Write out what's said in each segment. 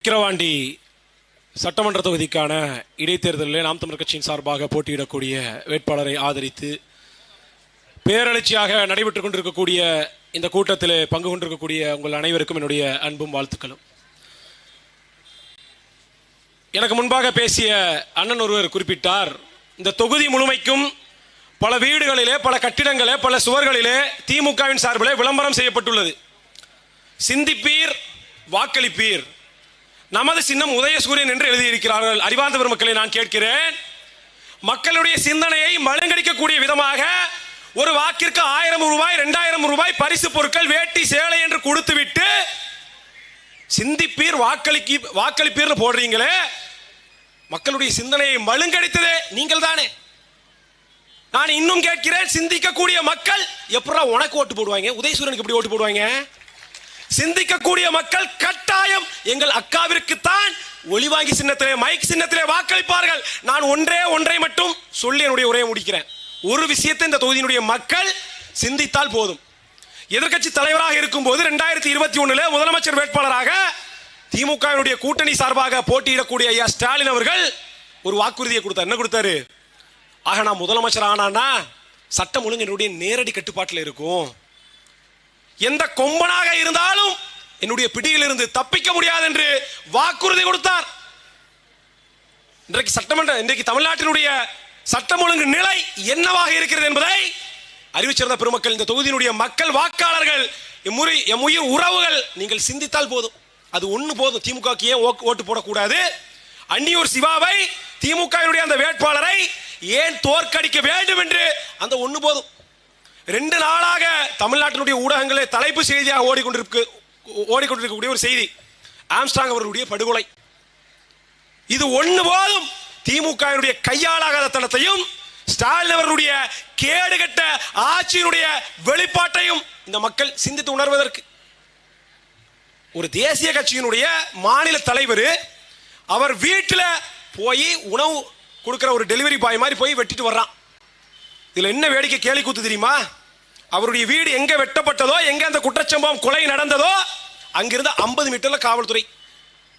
விக்கிரவாண்டி சட்டமன்ற தொகுதிக்கான இடைத்தேர்தலில் நாம் தமிழர் கட்சியின் சார்பாக போட்டியிடக்கூடிய வேட்பாளரை ஆதரித்து பேரெழுச்சியாக நடைபெற்றுக் கொண்டிருக்கக்கூடிய இந்த கூட்டத்தில் பங்கு கொண்டிருக்கக்கூடிய உங்கள் அனைவருக்கும் என்னுடைய அன்பும் வாழ்த்துக்களும். எனக்கு முன்பாக பேசிய அண்ணன் ஒருவர் குறிப்பிட்டார், இந்த தொகுதி முழுமைக்கும் பல வீடுகளிலே, பல கட்டிடங்களே, பல சுவர்களிலே திமுகவின் சார்பிலே விளம்பரம் செய்யப்பட்டுள்ளது. சிந்திப்பீர், வாக்களிப்பீர், நமது சின்னம் உதயசூரியன் என்று எழுதியிருக்கிறார்கள். அறிவார்ந்த பெருமக்களை நான் கேட்கிறேன், மக்களுடைய சிந்தனையை மழுங்கடிக்கக்கூடிய விதமாக ஒரு வாக்கிற்கு 1000 ரூபாய் 2000 ரூபாய் பரிசு பொருட்கள், வேட்டி, சேலை என்று கொடுத்துவிட்டு சிந்திப்பீர், வாக்களிப்பீர் போடுறீங்களே, மக்களுடைய சிந்தனையை மழுங்கடித்ததே நீங்கள் தானே. நான் இன்னும் கேட்கிறேன், சிந்திக்கக்கூடிய மக்கள் எப்படா உனக்கு ஓட்டு போடுவாங்க? உதயசூரியனுக்கு எப்படி ஓட்டு போடுவாங்க? சிந்திக்கக்கூடிய மக்கள் கட்டாயம் எங்கள் அக்காவிற்குத்தான் ஒளிவாங்கி சின்னத்திலே, மைக் சின்னத்திலே வாக்களிப்பார்கள். நான் ஒன்றை மட்டும் சொல்லி என்னுடைய உரையை முடிக்கிறேன். ஒரு விஷயத்தை இந்த தொகுதியினுடைய மக்கள் சிந்தித்தால் போதும். எதிர்க்கட்சி தலைவராக இருக்கும் போது 2021 முதலமைச்சர் வேட்பாளராக திமுகவினுடைய கூட்டணி சார்பாக போட்டியிடக்கூடிய ஐயா ஸ்டாலின் அவர்கள் ஒரு வாக்குறுதியை கொடுத்தார். என்ன கொடுத்தாரு? ஆக நான் முதலமைச்சர் ஆனான்னா சட்டம் ஒழுங்கு என்னுடைய நேரடி கட்டுப்பாட்டில் இருக்கும், எந்த கொம்பனாக இருந்தாலும் என்னுடைய பிடியில் இருந்து தப்பிக்க முடியாது என்று வாக்குறுதி கொடுத்தார். இன்றைக்கு தமிழ்நாட்டினுடைய சட்டம் ஒழுங்கு நிலை என்னவாக இருக்கிறது என்பதை அறிவிச்சிருந்த பெருமக்கள், இந்த தொகுதியினுடைய மக்கள், வாக்காளர்கள், எம்முயிர் உறவுகள், நீங்கள் சிந்தித்தால் போதும். அது ஒண்ணு போதும். திமுக ஏன் ஓட்டு போடக்கூடாது? அன்னியூர் சிவாவை, திமுக அந்த வேட்பாளரை ஏன் தோற்கடிக்க வேண்டும் என்று அந்த ஒண்ணு போதும். 2 நாளாக தமிழ்நாட்டினுடைய ஊடகங்களே தலைப்பு செய்தியாக ஓடிக்கொண்டிருக்கக்கூடிய ஒரு செய்தி, ஆம்ஸ்ட்ராங் அவர்களுடைய படுகொலை. இது ஒண்ணு போதும். திமுக கையாளாகாத தனத்தையும் ஸ்டாலின் அவர்களுடைய கேடுகட்ட ஆட்சியினுடைய வெளிப்பாட்டையும் இந்த மக்கள் சிந்தித்து உணர்வதற்கு. ஒரு தேசிய கட்சியினுடைய மாநில தலைவர் அவர் வீட்டில் போய் உணவு கொடுக்கிற ஒரு டெலிவரி பாய் மாதிரி போய் வெட்டிட்டு வர்றான். இதுல என்ன வேடிக்கை, கேலி கூத்து தெரியுமா? அவருடைய வீடு எங்க வெட்டப்பட்டதோ, எங்க அந்த குற்றச்சம்பவம் கொலை நடந்ததோ, அங்கிருந்து 50 மீட்டர்ல காவல்துறை,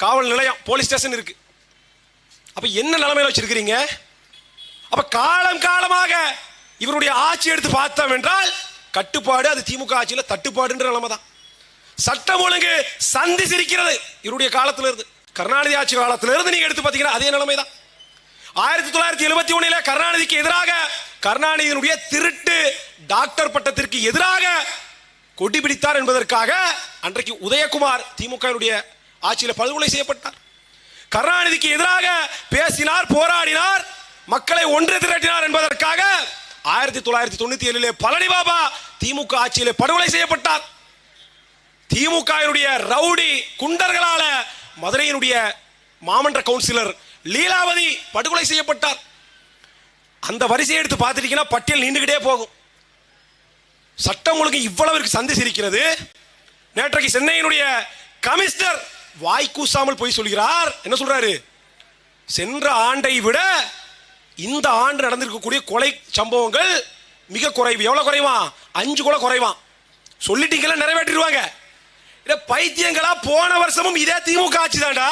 காவல் நிலையம், போலீஸ் ஸ்டேஷன் இருக்கு. அப்ப என்ன நிலைமையில வச்சிருக்கிறீங்க? அப்ப காலம் காலமாக இவருடைய ஆட்சி எடுத்து பார்த்தோம் என்றால் கட்டுப்பாடு, அது திமுக ஆட்சியில் தட்டுப்பாடுன்ற நிலைமை தான். சட்டம் ஒழுங்கு சந்தி சிரிக்கிறது. இவருடைய காலத்துல இருந்து, கருணாநிதி ஆட்சி காலத்துல இருந்து நீங்க எடுத்து பார்த்தீங்கன்னா அதே நிலைமை தான். 1971 கருணாநிதிக்கு எதிராக, கருணாநிதியினுடைய திருட்டு டாக்டர் பட்டத்திற்கு எதிராக கொடி பிடித்தார் என்பதற்காக அன்றைக்கு உதயகுமார் திமுக ஆட்சியில் படுகொலை செய்யப்பட்டார். கருணாநிதிக்கு எதிராக பேசினார், போராடினார், மக்களை ஒன்று திரட்டினார் என்பதற்காக 1997 பழனி பாபா திமுக ஆட்சியில் படுகொலை செய்யப்பட்டார். திமுக ரவுடி குண்டர்களால மதுரையினுடைய மாமன்ற கவுன்சிலர் லீலாவதி படுகொலை செய்யப்பட்டார். அந்த வரிசையை எடுத்து பார்த்துட்டீங்கன்னா பட்டியல் நீண்டுகிட்டே போகும். சட்டம் ஒழுங்கு இவ்வளவு சந்தி சிரிக்கிறது. நேற்றைக்கு சென்னையினுடைய கமிஷனர் வாய்க்கூசாமல் போய் சொல்கிறார். என்ன சொல்றாரு? சென்ற ஆண்டை விட இந்த ஆண்டு நடந்திருக்கக்கூடிய கொலை சம்பவங்கள் மிக குறைவு. எவ்வளவு குறைவா? 5 கொலை குறைவா. சொல்லிட்டீங்களா, நிறைவேற்றிடுவாங்க. பைத்தியங்களா? போன வருஷமும் இதே திமுக ஆட்சி தான்டா.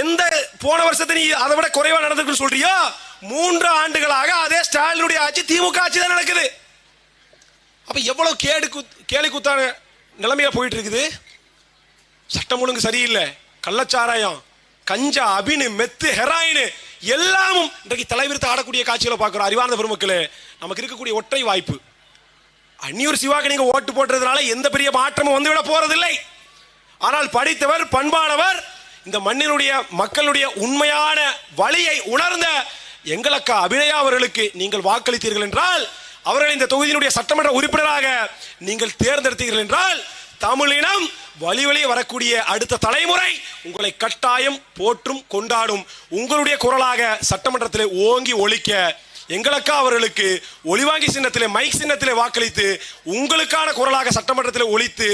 எந்த போன வருஷத்தை நீ அதை விட குறைவா நடந்திருக்குன்னு சொல்றியோ, 3 ஆண்டுகளாக அதே ஸ்டாலினுடைய ஆட்சி, திமுக ஆட்சி தான் நடக்குது. அப்ப எவ்வளவு கேலி கூத்தான நிலைமையா போயிட்டு இருக்குது. சட்டம் ஒழுங்கு சரியில்லை. கள்ளச்சாராயம், கஞ்சா, அபினு, மெத்து, ஹெராயின் எல்லாமும் இன்றைக்கு தலைவிரித்து ஆடக்கூடிய காட்சிகளை பார்க்கிறோம். அறிவார்ந்த பெருமக்களே, நமக்கு இருக்கக்கூடிய ஒற்றை வாய்ப்பு, அன்னியூர் சிவாக்கு நீங்க ஓட்டு போட்டதுனால எந்த பெரிய மாற்றமும் வந்துவிட போறதில்லை. ஆனால் படித்தவர், பண்பானவர், இந்த மண்ணினுடைய மக்களுடைய உண்மையான வழியை உணர்ந்த எங்களக்கா அபிநயா அவர்களுக்கு நீங்கள் வாக்களித்தீர்கள் என்றால், அவர்கள் இந்த தொகுதியினுடைய சட்டமன்ற உறுப்பினராக நீங்கள் தேர்ந்தெடுத்தீர்கள் என்றால், தமிழினம் வழி வரக்கூடிய அடுத்த தலைமுறை உங்களை கட்டாயம் போற்றும், கொண்டாடும். உங்களுடைய குரலாக சட்டமன்றத்தில் ஓங்கி ஒலிக்க எங்களக்கா அவர்களுக்கு ஒளிவாங்கி சின்னத்திலே, மைக் சின்னத்திலே வாக்களித்து உங்களுக்கான குரலாக சட்டமன்றத்தில் ஒலித்து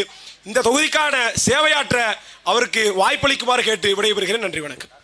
இந்த தொகுதிக்கான சேவையாற்ற அவருக்கு வாய்ப்பளிக்குமாறு கேட்டு விடைபெறுகிறேன். நன்றி, வணக்கம்.